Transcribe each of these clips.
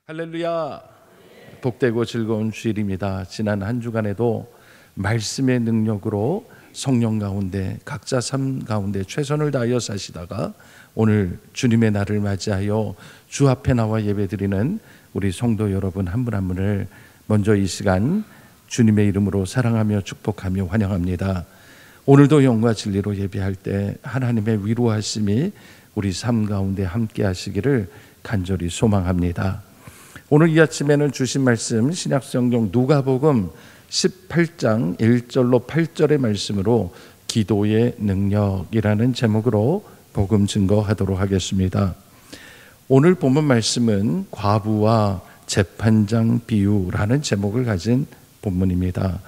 할렐루야. 복되고 즐거운 주일입니다. 지난 한 주간에도 말씀의 능력으로 성령 가운데 각자 삶 가운데 최선을 다하여 사시다가 오늘 주님의 날을 맞이하여 주 앞에 나와 예배드리는 우리 성도 여러분 한 분 한 분을 먼저 이 시간 주님의 이름으로 사랑하며 축복하며 환영합니다. 오늘도 영과 진리로 예배할 때 하나님의 위로하심이 우리 삶 가운데 함께 하시기를 간절히 소망합니다. 오늘 이 아침에는 주신 말씀 신약성경 누가복음 18장 1절로 8절의 말씀으로 기도의 능력이라는 제목으로 복음 증거하도록 하겠습니다. 오늘 본문 말씀은 과부와 재판장 비유라는 제목을 가진 본문입니다.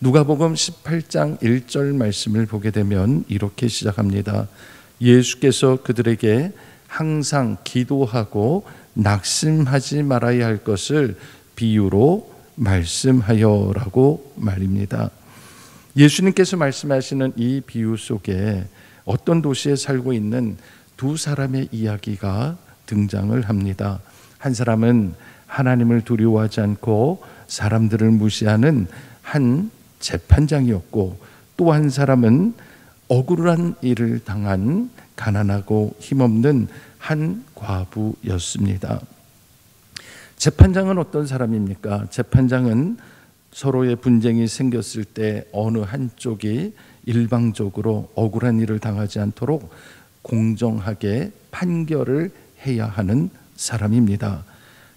누가복음 18장 1절 말씀을 보게 되면 이렇게 시작합니다. 예수께서 그들에게 항상 기도하고 낙심하지 말아야 할 것을 비유로 말씀하여라고 말입니다. 예수님께서 말씀하시는 이 비유 속에 어떤 도시에 살고 있는 두 사람의 이야기가 등장을 합니다. 한 사람은 하나님을 두려워하지 않고 사람들을 무시하는 한 재판장이었고, 또 한 사람은 억울한 일을 당한 가난하고 힘없는 한 과부였습니다. 재판장은 어떤 사람입니까? 재판장은 서로의 분쟁이 생겼을 때 어느 한쪽이 일방적으로 억울한 일을 당하지 않도록 공정하게 판결을 해야 하는 사람입니다.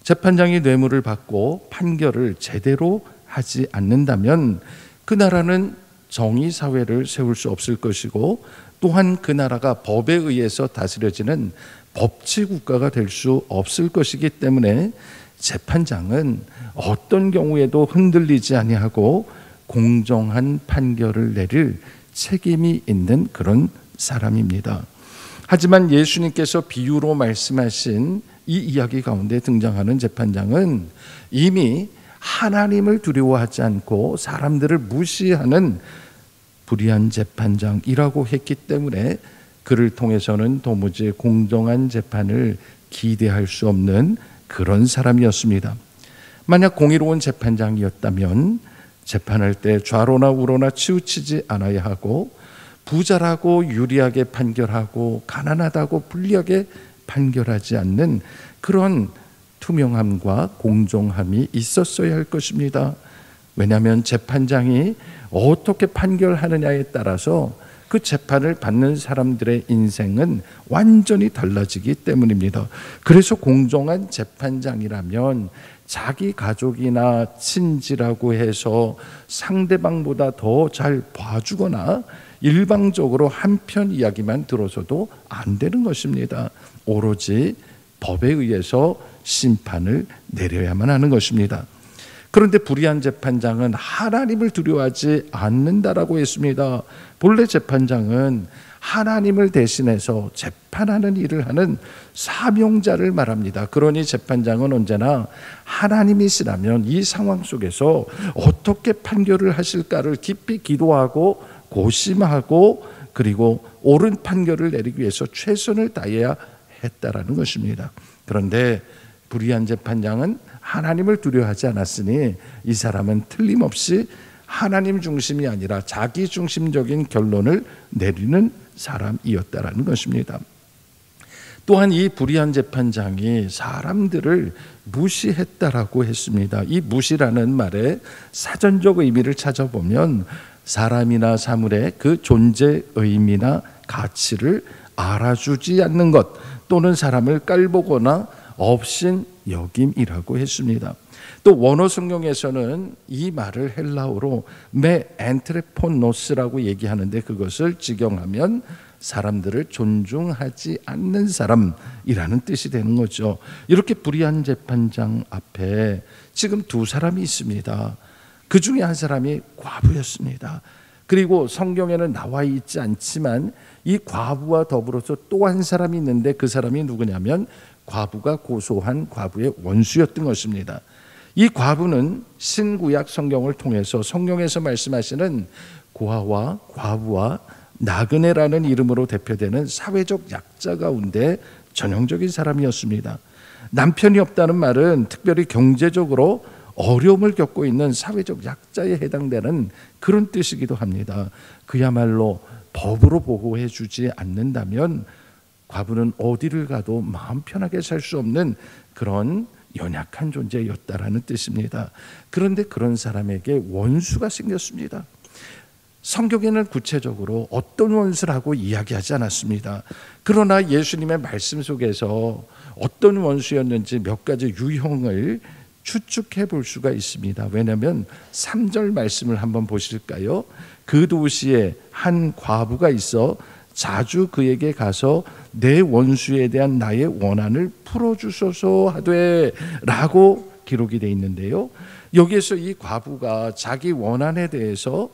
재판장이 뇌물을 받고 판결을 제대로 하지 않는다면 그 나라는 정의사회를 세울 수 없을 것이고, 또한 그 나라가 법에 의해서 다스려지는 법치국가가 될 수 없을 것이기 때문에 재판장은 어떤 경우에도 흔들리지 아니하고 공정한 판결을 내릴 책임이 있는 그런 사람입니다. 하지만 예수님께서 비유로 말씀하신 이 이야기 가운데 등장하는 재판장은 이미 하나님을 두려워하지 않고 사람들을 무시하는 불의한 재판장이라고 했기 때문에 그를 통해서는 도무지 공정한 재판을 기대할 수 없는 그런 사람이었습니다. 만약 공의로운 재판장이었다면 재판할 때 좌로나 우로나 치우치지 않아야 하고, 부자라고 유리하게 판결하고 가난하다고 불리하게 판결하지 않는 그런 투명함과 공정함이 있었어야 할 것입니다. 왜냐하면 재판장이 어떻게 판결하느냐에 따라서 그 재판을 받는 사람들의 인생은 완전히 달라지기 때문입니다. 그래서 공정한 재판장이라면 자기 가족이나 친지라고 해서 상대방보다 더 잘 봐주거나 일방적으로 한편 이야기만 들어서도 안 되는 것입니다. 오로지 법에 의해서 심판을 내려야만 하는 것입니다. 그런데 불의한 재판장은 하나님을 두려워하지 않는다라고 했습니다. 본래 재판장은 하나님을 대신해서 재판하는 일을 하는 사명자를 말합니다. 그러니 재판장은 언제나 하나님이시라면 이 상황 속에서 어떻게 판결을 하실까를 깊이 기도하고 고심하고, 그리고 옳은 판결을 내리기 위해서 최선을 다해야 했다라는 것입니다. 그런데 불의한 재판장은 하나님을 두려워하지 않았으니 이 사람은 틀림없이 하나님 중심이 아니라 자기 중심적인 결론을 내리는 사람이었다라는 것입니다. 또한 이 불의한 재판장이 사람들을 무시했다라고 했습니다. 이 무시라는 말의 사전적 의미를 찾아보면 사람이나 사물의 그 존재 의미나 가치를 알아주지 않는 것, 또는 사람을 깔보거나 업신 여김이라고 했습니다. 또 원어 성경에서는 이 말을 헬라어로 메 엔트레포노스라고 얘기하는데, 그것을 직역하면 사람들을 존중하지 않는 사람이라는 뜻이 되는 거죠. 이렇게 불의한 재판장 앞에 지금 두 사람이 있습니다. 그 중에 한 사람이 과부였습니다. 그리고 성경에는 나와 있지 않지만 이 과부와 더불어서 또 한 사람이 있는데, 그 사람이 누구냐면 과부가 고소한 과부의 원수였던 것입니다. 이 과부는 신구약 성경을 통해서 성경에서 말씀하시는 고아와 과부와 나그네라는 이름으로 대표되는 사회적 약자 가운데 전형적인 사람이었습니다. 남편이 없다는 말은 특별히 경제적으로 어려움을 겪고 있는 사회적 약자에 해당되는 그런 뜻이기도 합니다. 그야말로 법으로 보호해 주지 않는다면 과부는 어디를 가도 마음 편하게 살 수 없는 그런 연약한 존재였다라는 뜻입니다. 그런데 그런 사람에게 원수가 생겼습니다. 성경에는 구체적으로 어떤 원수라고 이야기하지 않았습니다. 그러나 예수님의 말씀 속에서 어떤 원수였는지 몇 가지 유형을 추측해 볼 수가 있습니다. 왜냐하면 3절 말씀을 한번 보실까요? 그 도시에 한 과부가 있어 자주 그에게 가서 내 원수에 대한 나의 원한을 풀어주소서 하되 라고 기록이 되어 있는데요. 여기에서 이 과부가 자기 원한에 대해서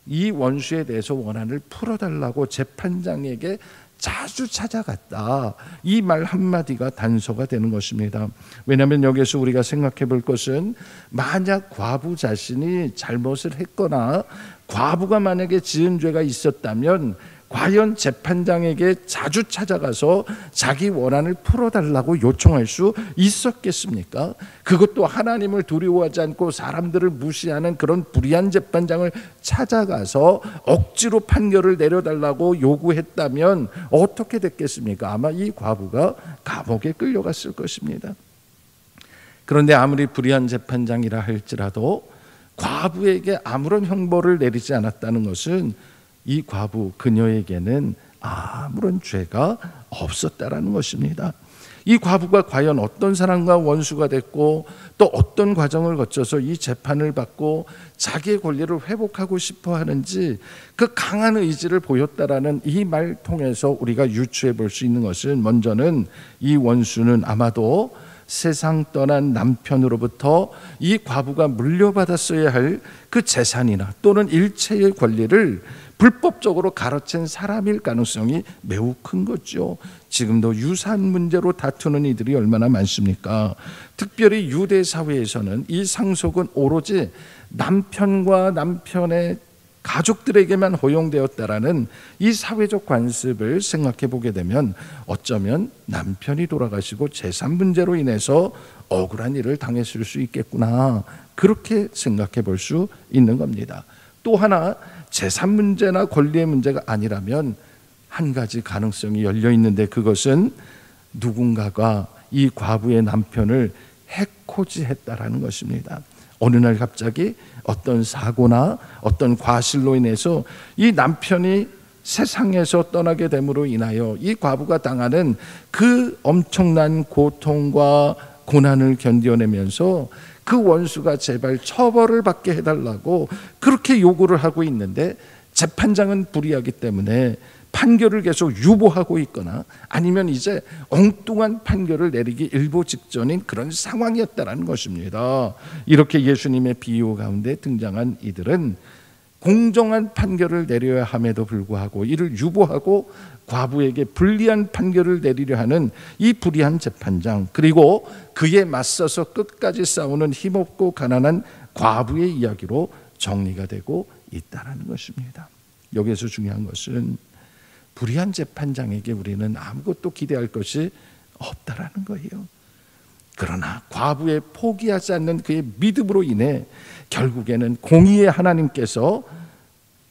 이 원수에 대해서 원한을 풀어달라고 재판장에게 자주 찾아갔다. 이 말 한마디가 단서가 되는 것입니다. 왜냐하면 여기서 우리가 생각해 볼 것은 만약 과부 자신이 잘못을 했거나 과부가 만약에 지은 죄가 있었다면 과연 재판장에게 자주 찾아가서 자기 원한을 풀어달라고 요청할 수 있었겠습니까? 그것도 하나님을 두려워하지 않고 사람들을 무시하는 그런 불의한 재판장을 찾아가서 억지로 판결을 내려달라고 요구했다면 어떻게 됐겠습니까? 아마 이 과부가 감옥에 끌려갔을 것입니다. 그런데 아무리 불의한 재판장이라 할지라도 과부에게 아무런 형벌을 내리지 않았다는 것은 이 과부 그녀에게는 아무런 죄가 없었다라는 것입니다. 이 과부가 과연 어떤 사람과 원수가 됐고 또 어떤 과정을 거쳐서 이 재판을 받고 자기의 권리를 회복하고 싶어 하는지 그 강한 의지를 보였다라는 이 말 통해서 우리가 유추해 볼 수 있는 것은, 먼저는 이 원수는 아마도 세상 떠난 남편으로부터 이 과부가 물려받았어야 할 그 재산이나 또는 일체의 권리를 불법적으로 가로챈 사람일 가능성이 매우 큰 거죠. 지금도 유산 문제로 다투는 이들이 얼마나 많습니까? 특별히 유대 사회에서는 이 상속은 오로지 남편과 남편의 가족들에게만 허용되었다라는 이 사회적 관습을 생각해 보게 되면 어쩌면 남편이 돌아가시고 재산 문제로 인해서 억울한 일을 당했을 수 있겠구나, 그렇게 생각해 볼 수 있는 겁니다. 또 하나, 재산 문제나 권리의 문제가 아니라면 한 가지 가능성이 열려 있는데, 그것은 누군가가 이 과부의 남편을 해코지했다라는 것입니다. 어느 날 갑자기 어떤 사고나 어떤 과실로 인해서 이 남편이 세상에서 떠나게 됨으로 인하여 이 과부가 당하는 그 엄청난 고통과 고난을 견뎌내면서 그 원수가 제발 처벌을 받게 해달라고 그렇게 요구를 하고 있는데, 재판장은 불의하기 때문에 판결을 계속 유보하고 있거나 아니면 이제 엉뚱한 판결을 내리기 일보 직전인 그런 상황이었다라는 것입니다. 이렇게 예수님의 비유 가운데 등장한 이들은 공정한 판결을 내려야 함에도 불구하고 이를 유보하고 과부에게 불리한 판결을 내리려 하는 이 불의한 재판장, 그리고 그에 맞서서 끝까지 싸우는 힘없고 가난한 과부의 이야기로 정리가 되고 있다는 것입니다. 여기에서 중요한 것은 불의한 재판장에게 우리는 아무것도 기대할 것이 없다라는 거예요. 그러나 과부의 포기하지 않는 그의 믿음으로 인해 결국에는 공의의 하나님께서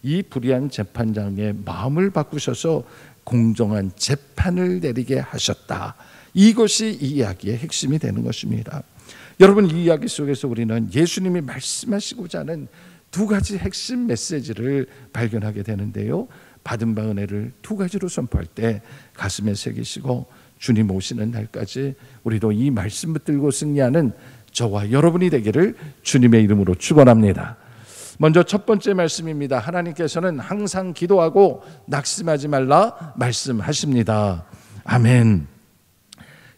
이 불의한 재판장의 마음을 바꾸셔서 공정한 재판을 내리게 하셨다. 이것이 이 이야기의 핵심이 되는 것입니다. 여러분, 이 이야기 속에서 우리는 예수님이 말씀하시고자 하는 두 가지 핵심 메시지를 발견하게 되는데요. 받은 바 은혜를 두 가지로 선포할 때 가슴에 새기시고 주님 오시는 날까지 우리도 이 말씀 붙들고 승리하는 저와 여러분이 되기를 주님의 이름으로 축원합니다. 먼저 첫 번째 말씀입니다. 하나님께서는 항상 기도하고 낙심하지 말라 말씀하십니다. 아멘.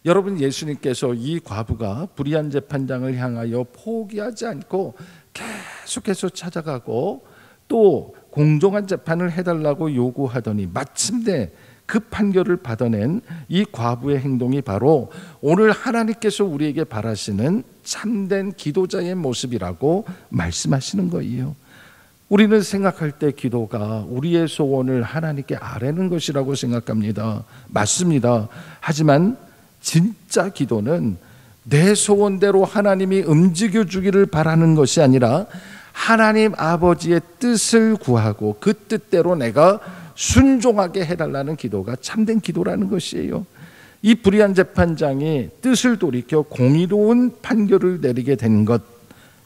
여러분, 예수님께서 이 과부가 불의한 재판장을 향하여 포기하지 않고 계속해서 찾아가고 또 공정한 재판을 해달라고 요구하더니 마침내 그 판결을 받아낸 이 과부의 행동이 바로 오늘 하나님께서 우리에게 바라시는 참된 기도자의 모습이라고 말씀하시는 거예요. 우리는 생각할 때 기도가 우리의 소원을 하나님께 아뢰는 것이라고 생각합니다. 맞습니다. 하지만 진짜 기도는 내 소원대로 하나님이 움직여 주기를 바라는 것이 아니라 하나님 아버지의 뜻을 구하고 그 뜻대로 내가 순종하게 해달라는 기도가 참된 기도라는 것이에요. 이 불의한 재판장이 뜻을 돌이켜 공의로운 판결을 내리게 된 것,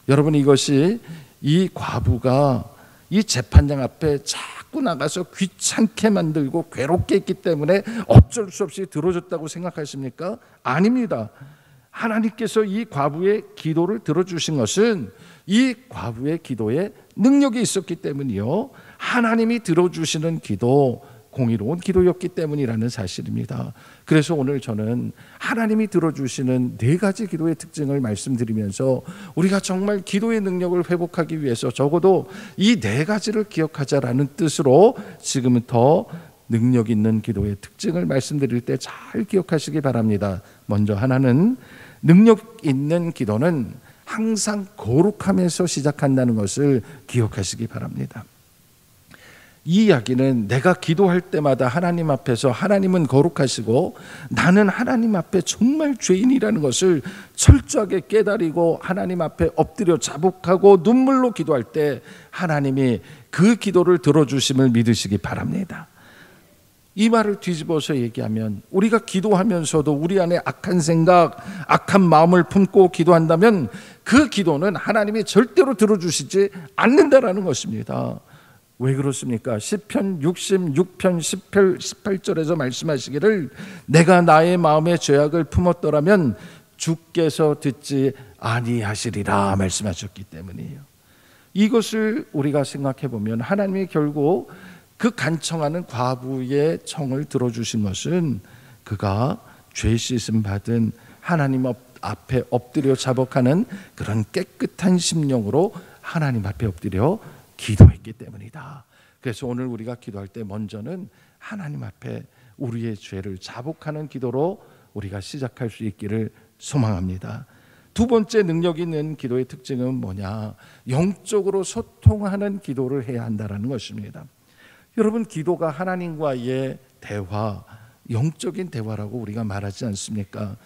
여러분, 이것이 이 과부가 이 재판장 앞에 자꾸 나가서 귀찮게 만들고 괴롭게 했기 때문에 어쩔 수 없이 들어줬다고 생각하십니까? 아닙니다. 하나님께서 이 과부의 기도를 들어주신 것은 이 과부의 기도에 능력이 있었기 때문이요, 하나님이 들어주시는 기도, 공의로운 기도였기 때문이라는 사실입니다. 그래서 오늘 저는 하나님이 들어주시는 4가지 기도의 특징을 말씀드리면서 우리가 정말 기도의 능력을 회복하기 위해서 적어도 이 4가지를 기억하자라는 뜻으로 지금부터 능력 있는 기도의 특징을 말씀드릴 때 잘 기억하시기 바랍니다. 먼저 하나는, 능력 있는 기도는 항상 거룩함에서 시작한다는 것을 기억하시기 바랍니다. 이 이야기는 내가 기도할 때마다 하나님 앞에서 하나님은 거룩하시고 나는 하나님 앞에 정말 죄인이라는 것을 철저하게 깨달이고 하나님 앞에 엎드려 자복하고 눈물로 기도할 때 하나님이 그 기도를 들어주심을 믿으시기 바랍니다. 이 말을 뒤집어서 얘기하면, 우리가 기도하면서도 우리 안에 악한 생각, 악한 마음을 품고 기도한다면 그 기도는 하나님이 절대로 들어주시지 않는다라는 것입니다. 왜 그렇습니까? 시편 66편 18절에서 말씀하시기를, 내가 나의 마음의 죄악을 품었더라면 주께서 듣지 아니하시리라 말씀하셨기 때문이에요. 이것을 우리가 생각해 보면 하나님이 결국 그 간청하는 과부의 청을 들어주신 것은 그가 죄 씻음 받은 하나님 앞에 엎드려 자복하는 그런 깨끗한 심령으로 하나님 앞에 엎드려 기도했기 때문이다. 그래서 오늘 우리가 기도할 때 먼저는 하나님 앞에 우리의 죄를 자복하는 기도로 우리가 시작할 수 있기를 소망합니다. 2번째 능력 있는 기도의 특징은 뭐냐? 영적으로 소통하는 기도를 해야 한다는 것입니다. 여러분, 기도가 하나님과의 대화, 영적인 대화라고 우리가 말하지 않습니까?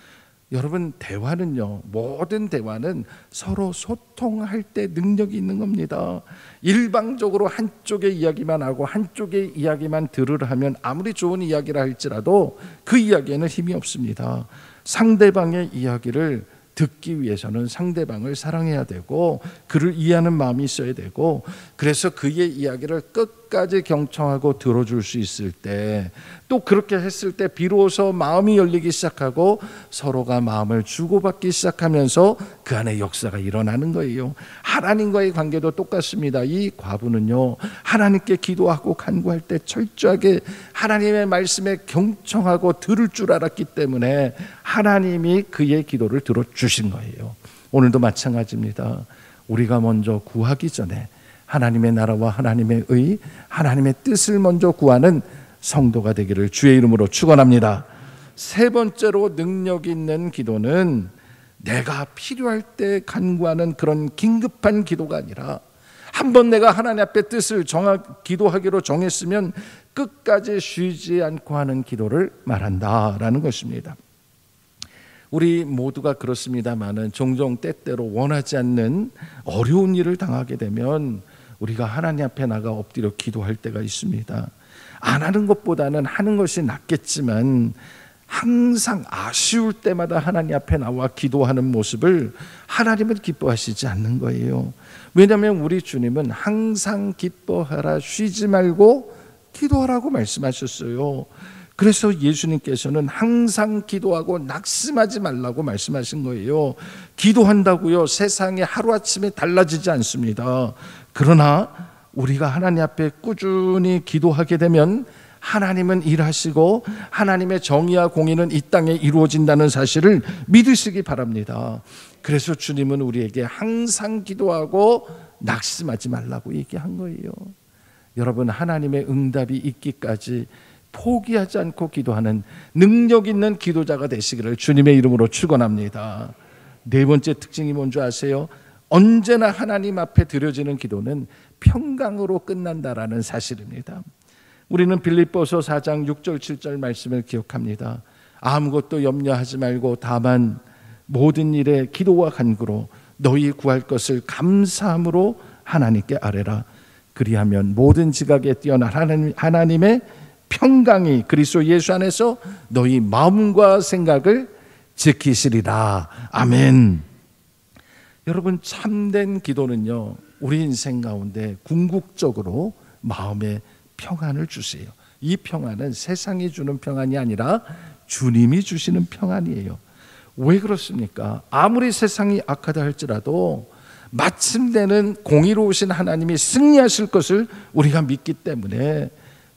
여러분, 대화는요, 모든 대화는 서로 소통할 때 능력이 있는 겁니다. 일방적으로 한쪽의 이야기만 하고 한쪽의 이야기만 들으려 하면 아무리 좋은 이야기라 할지라도 그 이야기에는 힘이 없습니다. 상대방의 이야기를 듣기 위해서는 상대방을 사랑해야 되고 그를 이해하는 마음이 있어야 되고, 그래서 그의 이야기를 끝까지 경청하고 들어줄 수 있을 때, 또 그렇게 했을 때 비로소 마음이 열리기 시작하고 서로가 마음을 주고받기 시작하면서 그 안에 역사가 일어나는 거예요. 하나님과의 관계도 똑같습니다. 이 과부는요, 하나님께 기도하고 간구할 때 철저하게 하나님의 말씀에 경청하고 들을 줄 알았기 때문에 하나님이 그의 기도를 들어주신 거예요. 오늘도 마찬가지입니다. 우리가 먼저 구하기 전에 하나님의 나라와 하나님의 의, 하나님의 뜻을 먼저 구하는 성도가 되기를 주의 이름으로 축원합니다. 3번째로 능력 있는 기도는 내가 필요할 때 간구하는 그런 긴급한 기도가 아니라, 한번 내가 하나님 앞에 뜻을 기도하기로 정했으면 끝까지 쉬지 않고 하는 기도를 말한다라는 것입니다. 우리 모두가 그렇습니다만은 종종 때때로 원하지 않는 어려운 일을 당하게 되면 우리가 하나님 앞에 나가 엎드려 기도할 때가 있습니다. 안 하는 것보다는 하는 것이 낫겠지만 항상 아쉬울 때마다 하나님 앞에 나와 기도하는 모습을 하나님은 기뻐하시지 않는 거예요. 왜냐하면 우리 주님은 항상 기뻐하라, 쉬지 말고 기도하라고 말씀하셨어요. 그래서 예수님께서는 항상 기도하고 낙심하지 말라고 말씀하신 거예요. 기도한다고요, 세상이 하루아침에 달라지지 않습니다. 그러나 우리가 하나님 앞에 꾸준히 기도하게 되면 하나님은 일하시고 하나님의 정의와 공의는 이 땅에 이루어진다는 사실을 믿으시기 바랍니다. 그래서 주님은 우리에게 항상 기도하고 낙심하지 말라고 얘기한 거예요. 여러분, 하나님의 응답이 있기까지 포기하지 않고 기도하는 능력 있는 기도자가 되시기를 주님의 이름으로 축원합니다. 4번째 특징이 뭔지 아세요? 언제나 하나님 앞에 드려지는 기도는 평강으로 끝난다라는 사실입니다. 우리는 빌립보서 4장 6절 7절 말씀을 기억합니다. 아무것도 염려하지 말고 다만 모든 일에 기도와 간구로 너희 구할 것을 감사함으로 하나님께 아뢰라. 그리하면 모든 지각에 뛰어난 하나님의 평강이 그리스도 예수 안에서 너희 마음과 생각을 지키시리라. 아멘. 여러분, 참된 기도는요, 우리 인생 가운데 궁극적으로 마음의 평안을 주세요. 이 평안은 세상이 주는 평안이 아니라 주님이 주시는 평안이에요. 왜 그렇습니까? 아무리 세상이 악하다 할지라도 마침내는 공의로우신 하나님이 승리하실 것을 우리가 믿기 때문에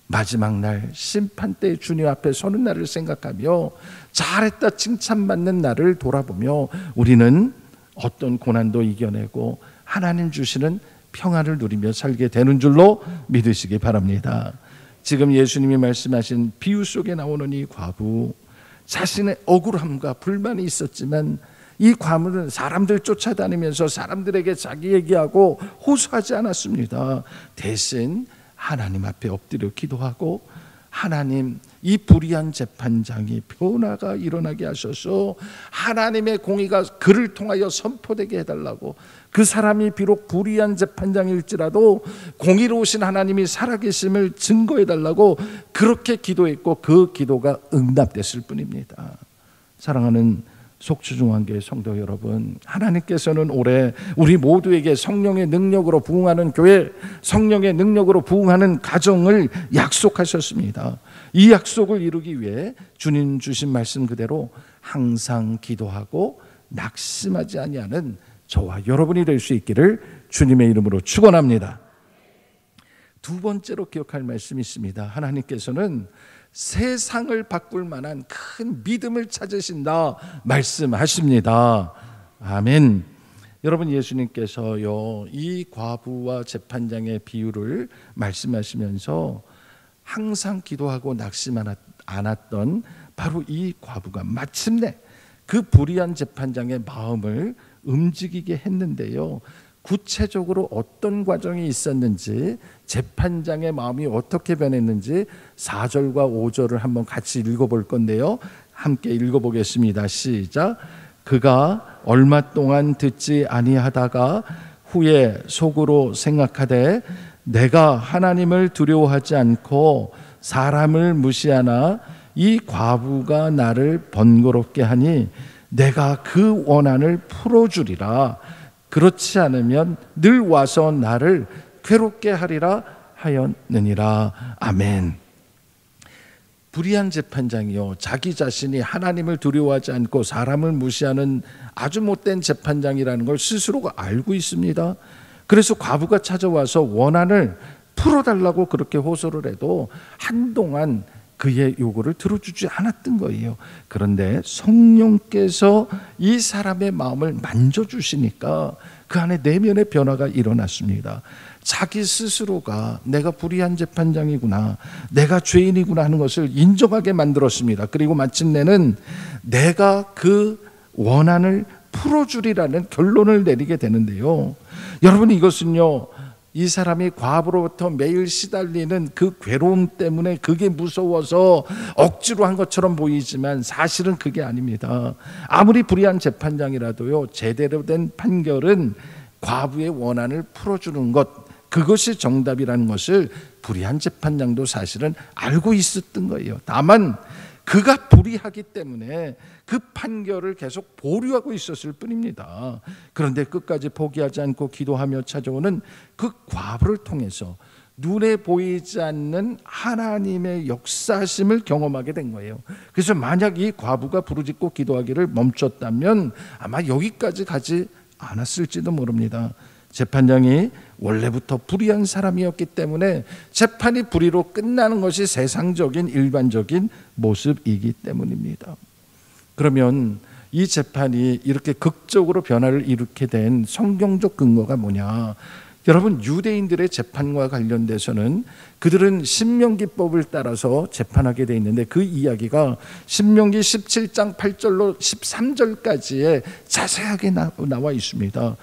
마지막 날 심판 때 주님 앞에 서는 날을 생각하며 잘했다 칭찬받는 날을 돌아보며 우리는 어떤 고난도 이겨내고 하나님 주시는 평안을 누리며 살게 되는 줄로 믿으시기 바랍니다. 지금 예수님이 말씀하신 비유 속에 나오는 이 과부, 자신의 억울함과 불만이 있었지만 이 과부는 사람들 쫓아다니면서 사람들에게 자기 얘기하고 호소하지 않았습니다. 대신 하나님 앞에 엎드려 기도하고, 하나님, 이 불의한 재판장이 변화가 일어나게 하셔서 하나님의 공의가 그를 통하여 선포되게 해달라고, 그 사람이 비록 불의한 재판장일지라도 공의로우신 하나님이 살아계심을 증거해달라고 그렇게 기도했고 그 기도가 응답됐을 뿐입니다. 사랑하는 속주중앙교회 성도 여러분, 하나님께서는 올해 우리 모두에게 성령의 능력으로 부흥하는 교회, 성령의 능력으로 부흥하는 가정을 약속하셨습니다. 이 약속을 이루기 위해 주님 주신 말씀 그대로 항상 기도하고 낙심하지 아니하는 저와 여러분이 될 수 있기를 주님의 이름으로 축원합니다. 두 번째로 기억할 말씀이 있습니다. 하나님께서는 세상을 바꿀 만한 큰 믿음을 찾으신다 말씀하십니다. 아멘. 여러분, 예수님께서요, 이 과부와 재판장의 비유를 말씀하시면서 항상 기도하고 낙심 않았던 바로 이 과부가 마침내 그 불의한 재판장의 마음을 움직이게 했는데요, 구체적으로 어떤 과정이 있었는지, 재판장의 마음이 어떻게 변했는지 4절과 5절을 한번 같이 읽어볼 건데요, 함께 읽어보겠습니다. 시작. 그가 얼마 동안 듣지 아니하다가 후에 속으로 생각하되 내가 하나님을 두려워하지 않고 사람을 무시하나 이 과부가 나를 번거롭게 하니 내가 그 원한을 풀어주리라. 그렇지 않으면 늘 와서 나를 괴롭게 하리라 하였느니라. 아멘. 불의한 재판장이요, 자기 자신이 하나님을 두려워하지 않고 사람을 무시하는 아주 못된 재판장이라는 걸 스스로가 알고 있습니다. 그래서 과부가 찾아와서 원한을 풀어달라고 그렇게 호소를 해도 한동안 그의 요구를 들어주지 않았던 거예요. 그런데 성령께서 이 사람의 마음을 만져주시니까 그 안에 내면의 변화가 일어났습니다. 자기 스스로가 내가 불의한 재판장이구나, 내가 죄인이구나 하는 것을 인정하게 만들었습니다. 그리고 마침내는 내가 그 원한을 풀어주리라는 결론을 내리게 되는데요, 여러분, 이것은요, 이 사람이 과부로부터 매일 시달리는 그 괴로움 때문에 그게 무서워서 억지로 한 것처럼 보이지만 사실은 그게 아닙니다. 아무리 불의한 재판장이라도요, 제대로 된 판결은 과부의 원한을 풀어주는 것, 그것이 정답이라는 것을 불의한 재판장도 사실은 알고 있었던 거예요. 다만 그가 불의하기 때문에 그 판결을 계속 보류하고 있었을 뿐입니다. 그런데 끝까지 포기하지 않고 기도하며 찾아오는 그 과부를 통해서 눈에 보이지 않는 하나님의 역사심을 경험하게 된 거예요. 그래서 만약 이 과부가 부르짖고 기도하기를 멈췄다면 아마 여기까지 가지 않았을지도 모릅니다. 재판장이 원래부터 불의한 사람이었기 때문에 재판이 불의로 끝나는 것이 세상적인 일반적인 모습이기 때문입니다. 그러면 이 재판이 이렇게 극적으로 변화를 일으키게 된 성경적 근거가 뭐냐? 여러분, 유대인들의 재판과 관련돼서는 그들은 신명기법을 따라서 재판하게 돼 있는데 그 이야기가 신명기 17장 8절로 13절까지에 자세하게 나와 있습니다.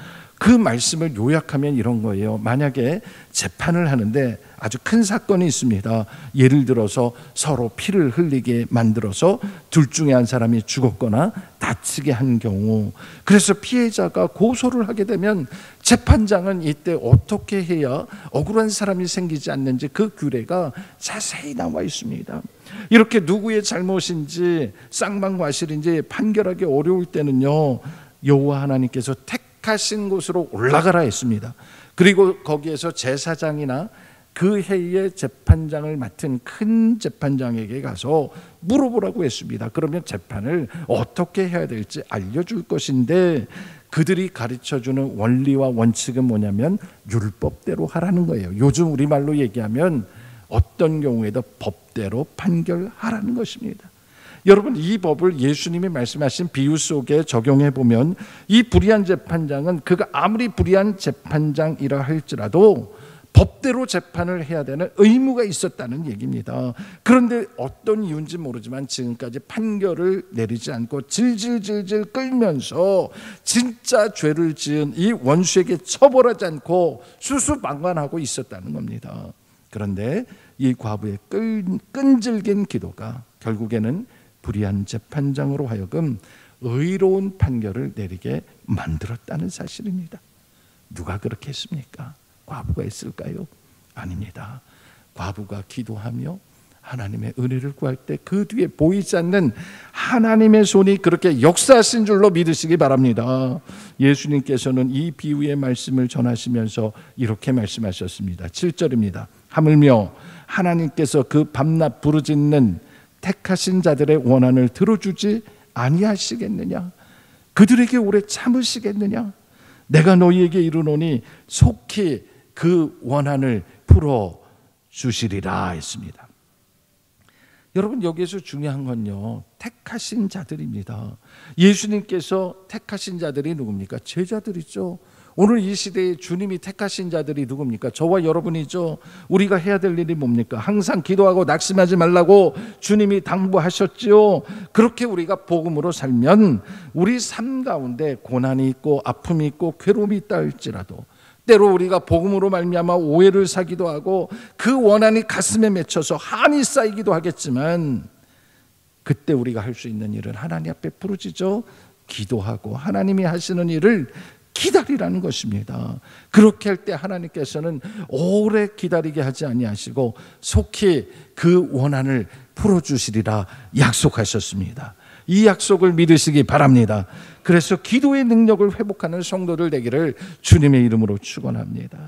그 말씀을 요약하면 이런 거예요. 만약에 재판을 하는데 아주 큰 사건이 있습니다. 예를 들어서 서로 피를 흘리게 만들어서 둘 중에 한 사람이 죽었거나 다치게 한 경우, 그래서 피해자가 고소를 하게 되면 재판장은 이때 어떻게 해야 억울한 사람이 생기지 않는지 그 규례가 자세히 나와 있습니다. 이렇게 누구의 잘못인지 쌍방과실인지 판결하기 어려울 때는요, 여호와 하나님께서 택하신 곳으로 올라가라 했습니다. 그리고 거기에서 제사장이나 그 해의 재판장을 맡은 큰 재판장에게 가서 물어보라고 했습니다. 그러면 재판을 어떻게 해야 될지 알려줄 것인데, 그들이 가르쳐주는 원리와 원칙은 뭐냐면 율법대로 하라는 거예요. 요즘 우리말로 얘기하면 어떤 경우에도 법대로 판결하라는 것입니다. 여러분, 이 법을 예수님이 말씀하신 비유 속에 적용해 보면 이 불의한 재판장은 그가 아무리 불의한 재판장이라 할지라도 법대로 재판을 해야 되는 의무가 있었다는 얘기입니다. 그런데 어떤 이유인지 모르지만 지금까지 판결을 내리지 않고 질질질질 끌면서 진짜 죄를 지은 이 원수에게 처벌하지 않고 수수방관하고 있었다는 겁니다. 그런데 이 과부의 끈질긴 기도가 결국에는 불의한 재판장으로 하여금 의로운 판결을 내리게 만들었다는 사실입니다. 누가 그렇게 했습니까? 과부가 했을까요? 아닙니다. 과부가 기도하며 하나님의 은혜를 구할 때 그 뒤에 보이지 않는 하나님의 손이 그렇게 역사하신 줄로 믿으시기 바랍니다. 예수님께서는 이 비유의 말씀을 전하시면서 이렇게 말씀하셨습니다. 7절입니다. 하물며 하나님께서 그 밤낮 부르짖는 택하신 자들의 원한을 들어주지 아니하시겠느냐? 그들에게 오래 참으시겠느냐? 내가 너희에게 이르노니 속히 그 원한을 풀어 주시리라 했습니다. 여러분, 여기에서 중요한 건요, 택하신 자들입니다. 예수님께서 택하신 자들이 누굽니까? 제자들이죠. 오늘 이 시대에 주님이 택하신 자들이 누굽니까? 저와 여러분이죠. 우리가 해야 될 일이 뭡니까? 항상 기도하고 낙심하지 말라고 주님이 당부하셨지요. 그렇게 우리가 복음으로 살면 우리 삶 가운데 고난이 있고 아픔이 있고 괴로움이 있다 할지라도, 때로 우리가 복음으로 말미암아 오해를 사기도 하고 그 원한이 가슴에 맺혀서 한이 쌓이기도 하겠지만, 그때 우리가 할 수 있는 일은 하나님 앞에 부르짖어 기도하고 하나님이 하시는 일을 기다리라는 것입니다. 그렇게 할 때 하나님께서는 오래 기다리게 하지 아니하시고 속히 그 원한을 풀어주시리라 약속하셨습니다. 이 약속을 믿으시기 바랍니다. 그래서 기도의 능력을 회복하는 성도들 되기를 주님의 이름으로 축원합니다.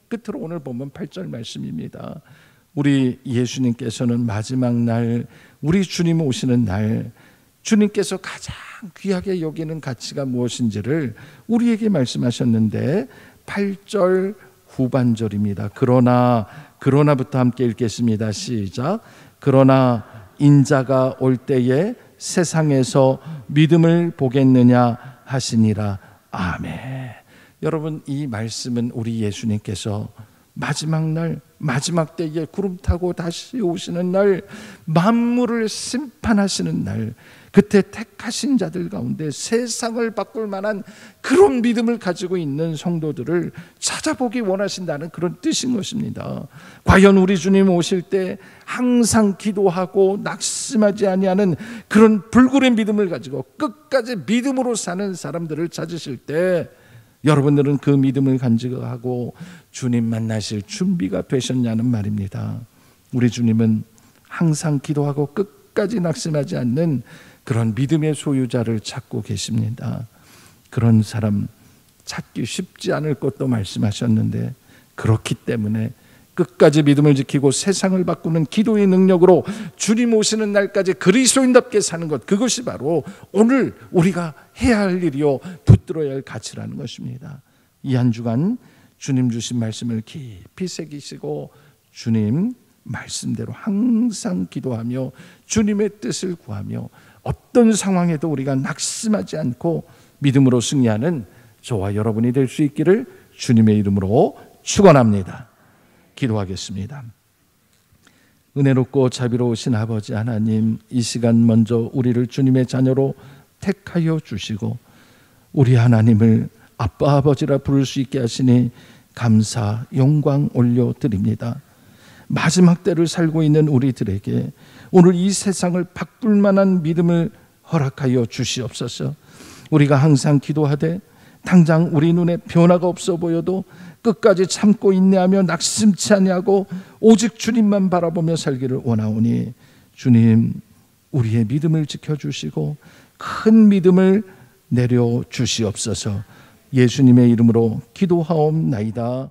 끝으로 오늘 보면 8절 말씀입니다. 우리 예수님께서는 마지막 날, 우리 주님 오시는 날, 주님께서 가장 귀하게 여기는 가치가 무엇인지를 우리에게 말씀하셨는데 8절 후반절입니다. 그러나부터 함께 읽겠습니다. 시작. 그러나 인자가 올 때에 세상에서 믿음을 보겠느냐 하시니라. 아멘. 여러분, 이 말씀은 우리 예수님께서 마지막 날, 마지막 때에 구름 타고 다시 오시는 날, 만물을 심판하시는 날, 그때 택하신 자들 가운데 세상을 바꿀 만한 그런 믿음을 가지고 있는 성도들을 찾아보기 원하신다는 그런 뜻인 것입니다. 과연 우리 주님 오실 때 항상 기도하고 낙심하지 아니하는 그런 불굴의 믿음을 가지고 끝까지 믿음으로 사는 사람들을 찾으실 때 여러분들은 그 믿음을 간직하고 주님 만나실 준비가 되셨냐는 말입니다. 우리 주님은 항상 기도하고 끝까지 낙심하지 않는 그런 믿음의 소유자를 찾고 계십니다. 그런 사람 찾기 쉽지 않을 것도 말씀하셨는데, 그렇기 때문에 끝까지 믿음을 지키고 세상을 바꾸는 기도의 능력으로 주님 오시는 날까지 그리스도인답게 사는 것, 그것이 바로 오늘 우리가 해야 할 일이요 붙들어야 할 가치라는 것입니다. 이 한 주간 주님 주신 말씀을 깊이 새기시고 주님 말씀대로 항상 기도하며 주님의 뜻을 구하며 어떤 상황에도 우리가 낙심하지 않고 믿음으로 승리하는 저와 여러분이 될 수 있기를 주님의 이름으로 축원합니다. 기도하겠습니다. 은혜롭고 자비로우신 아버지 하나님, 이 시간 먼저 우리를 주님의 자녀로 택하여 주시고 우리 하나님을 아빠 아버지라 부를 수 있게 하시니 감사 영광 올려드립니다. 마지막 때를 살고 있는 우리들에게 오늘 이 세상을 바꿀 만한 믿음을 허락하여 주시옵소서. 우리가 항상 기도하되 당장 우리 눈에 변화가 없어 보여도 끝까지 참고 인내하며 낙심치 아니하고 오직 주님만 바라보며 살기를 원하오니 주님, 우리의 믿음을 지켜주시고 큰 믿음을 내려 주시옵소서. 예수님의 이름으로 기도하옵나이다.